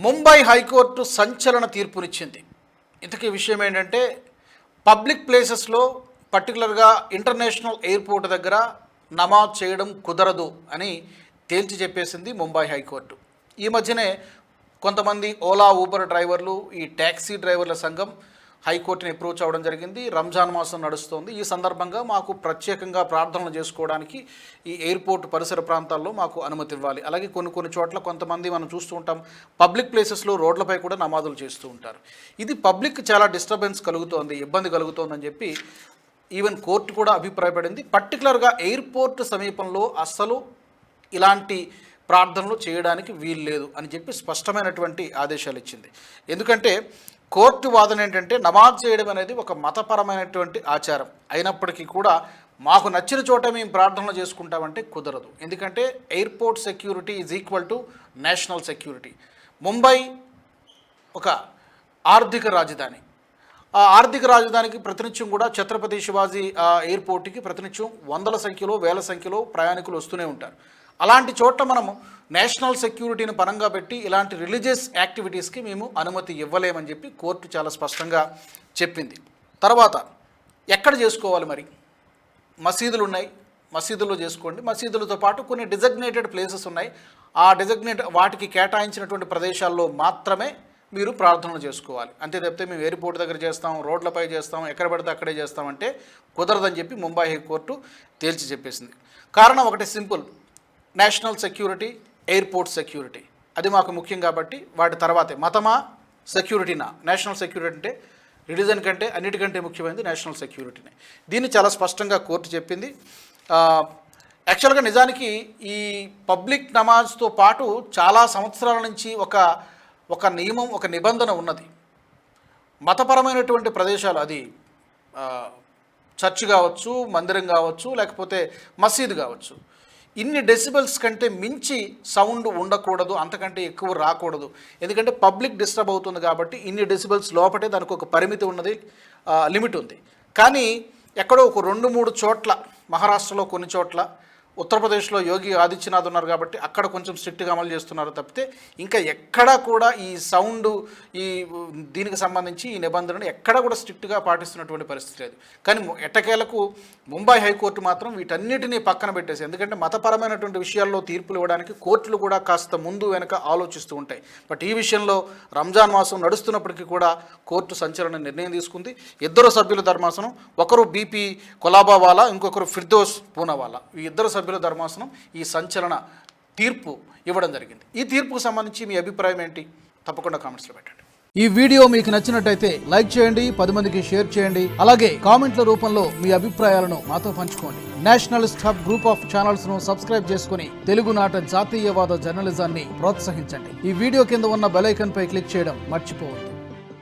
Mumbai high court సంచలన తీర్పునిచ్చింది. ఇంతకీ విషయం ఏంటంటే పబ్లిక్ ప్లేసెస్లో పర్టికులర్గా ఇంటర్నేషనల్ ఎయిర్పోర్ట్ దగ్గర నమాజ్ చేయడం కుదరదు అని తేల్చి చెప్పేసింది ముంబై హైకోర్టు. ఈ మధ్యనే కొంతమంది ఓలా ఊబర్ డ్రైవర్లు, ఈ ట్యాక్సీ డ్రైవర్ల సంఘం హైకోర్టుని అప్రోచ్ అవ్వడం జరిగింది. రంజాన్ మాసం నడుస్తోంది. ఈ సందర్భంగా మాకు ప్రత్యేకంగా ప్రార్థనలు చేసుకోవడానికి ఈ ఎయిర్పోర్ట్ పరిసర ప్రాంతాల్లో మాకు అనుమతి ఇవ్వాలి. అలాగే కొన్ని చోట్ల కొంతమంది మనం చూస్తూ ఉంటాం, పబ్లిక్ ప్లేసెస్లో రోడ్లపై కూడా నమాజులు చేస్తూ ఉంటారు. ఇది పబ్లిక్ చాలా డిస్టర్బెన్స్ కలుగుతోంది, ఇబ్బంది కలుగుతోందని చెప్పి ఈవెన్ కోర్టు కూడా అభిప్రాయపడింది. పర్టికులర్గా ఎయిర్పోర్ట్ సమీపంలో అస్సలు ఇలాంటి ప్రార్థనలు చేయడానికి వీలు లేదు అని చెప్పి స్పష్టమైనటువంటి ఆదేశాలు ఇచ్చింది. ఎందుకంటే కోర్టు వాదన ఏంటంటే నమాజ్ చేయడం అనేది ఒక మతపరమైనటువంటి ఆచారం అయినప్పటికీ కూడా మాకు నచ్చిన చోట మేము ప్రార్థనలు చేసుకుంటామంటే కుదరదు. ఎందుకంటే airport security is equal to national security. Mumbai ఒక ఆర్థిక రాజధాని. ఆ ఆర్థిక రాజధానికి ప్రతినిత్యం కూడా ఛత్రపతి శివాజీ ఎయిర్పోర్ట్కి ప్రతినిత్యం వందల సంఖ్యలో వేల సంఖ్యలో ప్రయాణికులు వస్తూనే ఉంటారు. అలాంటి చోట్ల మనము నేషనల్ సెక్యూరిటీని పరంగా పెట్టి ఇలాంటి రిలీజియస్ యాక్టివిటీస్కి మేము అనుమతి ఇవ్వలేమని చెప్పి కోర్టు చాలా స్పష్టంగా చెప్పింది. తర్వాత ఎక్కడ చేసుకోవాలి మరి? మసీదులు ఉన్నాయి, మసీదుల్లో చేసుకోండి. మసీదులతో పాటు కొన్ని డిజగ్నేటెడ్ ప్లేసెస్ ఉన్నాయి. ఆ వాటికి కేటాయించినటువంటి ప్రదేశాల్లో మాత్రమే మీరు ప్రార్థనలు చేసుకోవాలి. అంతే తప్పితే మేము ఎయిర్పోర్ట్ దగ్గర చేస్తాం, రోడ్లపై చేస్తాం, ఎక్కడ పడితే అక్కడే చేస్తామంటే కుదరదని చెప్పి ముంబై హైకోర్టు తేల్చి చెప్పేసింది. కారణం ఒకటి simple, national security, airport security అది మాకు ముఖ్యం కాబట్టి వాటి తర్వాతే మతమా సెక్యూరిటీనా. నేషనల్ సెక్యూరిటీ అంటే రిలీజన్ కంటే అన్నిటికంటే ముఖ్యమైనది నేషనల్ సెక్యూరిటీనే. దీన్ని చాలా స్పష్టంగా కోర్టు చెప్పింది. యాక్చువల్గా నిజానికి ఈ పబ్లిక్ నమాజ్తో పాటు చాలా సంవత్సరాల నుంచి ఒక నియమం, ఒక నిబంధన ఉన్నది. మతపరమైనటువంటి ప్రదేశాలు, అది చర్చ్ కావచ్చు, మందిరం కావచ్చు, లేకపోతే మసీదు కావచ్చు, ఇన్ని డెసిబెల్స్ కంటే మించి సౌండ్ ఉండకూడదు, అంతకంటే ఎక్కువ రాకూడదు. ఎందుకంటే పబ్లిక్ డిస్టర్బ్ అవుతుంది కాబట్టి ఇన్ని డెసిబెల్స్ లోపటే దానికి ఒక పరిమితి ఉన్నది, లిమిట్ ఉంది. కానీ ఎక్కడో ఒక 2-3 చోట్ల, మహారాష్ట్రలో కొన్ని చోట్ల, ఉత్తరప్రదేశ్లో యోగి ఆదిత్యనాథ్ ఉన్నారు కాబట్టి అక్కడ కొంచెం స్ట్రిక్ట్గా అమలు చేస్తున్నారు తప్పితే ఇంకా ఎక్కడా కూడా ఈ సౌండ్, ఈ దీనికి సంబంధించి ఈ నిబంధనను ఎక్కడా కూడా స్ట్రిక్ట్గా పాటిస్తున్నటువంటి పరిస్థితి లేదు. కానీ ఎట్టకేలకు ముంబై హైకోర్టు మాత్రం వీటన్నిటినీ పక్కన పెట్టేసి, ఎందుకంటే మతపరమైనటువంటి విషయాల్లో తీర్పులు ఇవ్వడానికి కోర్టులు కూడా కాస్త ముందు వెనక ఆలోచిస్తూ ఉంటాయి. బట్ ఈ విషయంలో రంజాన్ మాసం నడుస్తున్నప్పటికీ కూడా కోర్టు సంచలన నిర్ణయం తీసుకుంది. 2 సభ్యుల ధర్మాసనం, ఒకరు బీపీ కొలాబావాలా, ఇంకొకరు ఫిర్దోస్ పూనావాలా, ఈ 2 సభ్యుల ధర్మాసనం ఈ సంచలన తీర్పు ఇవ్వడం జరిగింది. ఈ తీర్పుకు సంబంధించి మీ అభిప్రాయం ఏంటి? తప్పకుండా కామెంట్స్లో పెట్టండి. ఈ వీడియో మీకు నచ్చినట్టయితే లైక్ చేయండి, 10 మందికి షేర్ చేయండి. అలాగే కామెంట్ల రూపంలో మీ అభిప్రాయాలను మాతో పంచుకోండి. Nationalist hub group of channels ను సబ్స్క్రైబ్ చేసుకుని తెలుగునాట జాతీయవాద జర్నలిజాన్ని ప్రోత్సహించండి. ఈ వీడియో కింద ఉన్న బెల్ ఐకాన్ పై క్లిక్ చేయడం మర్చిపోవద్దు.